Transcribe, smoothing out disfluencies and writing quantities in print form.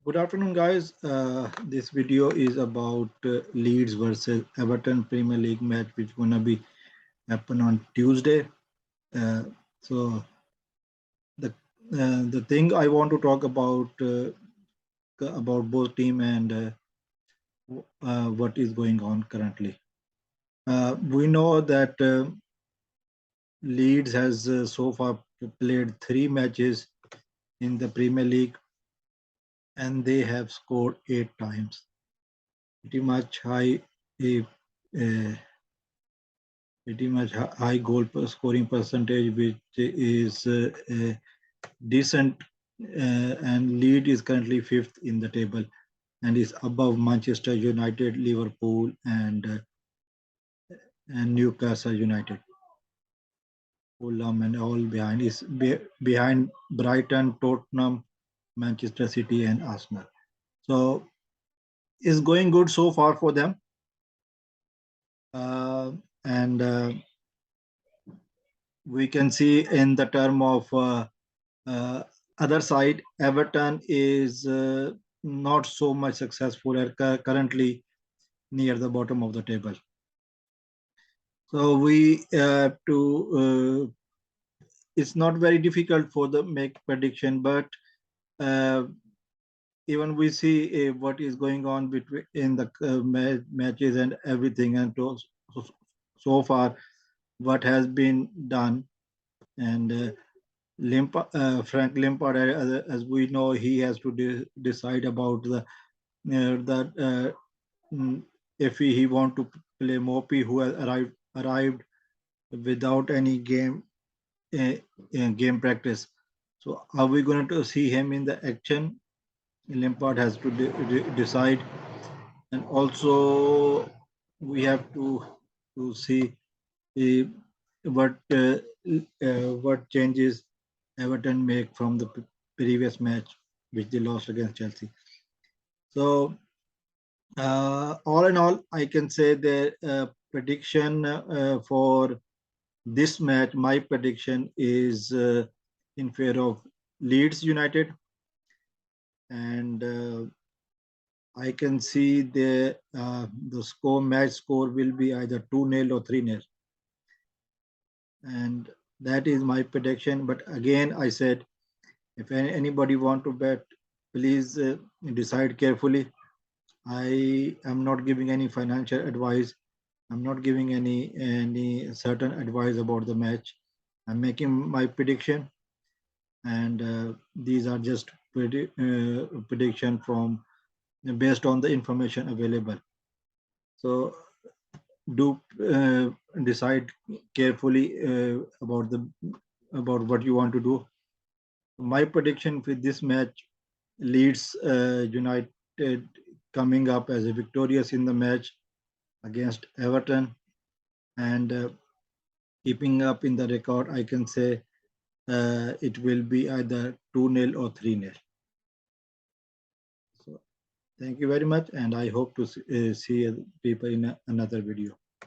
Good afternoon, guys. This video is about Leeds versus Everton Premier League match, which gonna be happen on Tuesday. Uh, so the thing I want to talk about both team and what is going on currently. We know that Leeds has so far played 3 matches in the Premier League, and they have scored 8 times. Pretty much uh, high goal scoring percentage, which is decent. And Leeds is currently fifth in the table and is above Manchester United, Liverpool, and Newcastle United. Fulham and all behind is behind Brighton, Tottenham, Manchester City, and Arsenal. So it's going good so far for them. And we can see in the term of uh, other side, Everton is not so much successful and currently near the bottom of the table. So we to it's not very difficult for the make prediction, but uh, even we see what is going on between in the matches and everything, and so, so far what has been done. And Frank Lampard, as we know, he has to decide about that if he want to play Mopi, who has arrived without any uh, game practice. So are we going to see him in the action? Lampard has to decide, and also we have to see uh, what changes Everton make from the previous match, which they lost against Chelsea. So, all in all, I can say the prediction for this match, my prediction is in favor of Leeds United, and I can see the match score will be either 2-0 or 3-0, and that is my prediction. But again, I said, if anybody want to bet, please decide carefully. I am not giving any financial advice. I'm not giving any certain advice about the match. I'm making my prediction, and these are just prediction from based on the information available. So do decide carefully about what you want to do. My prediction for this match: Leeds United coming up as a victorious in the match against Everton, and keeping up in the record. I can say it will be either 2-0 or 3-0. So thank you very much, and I hope to see people in another video.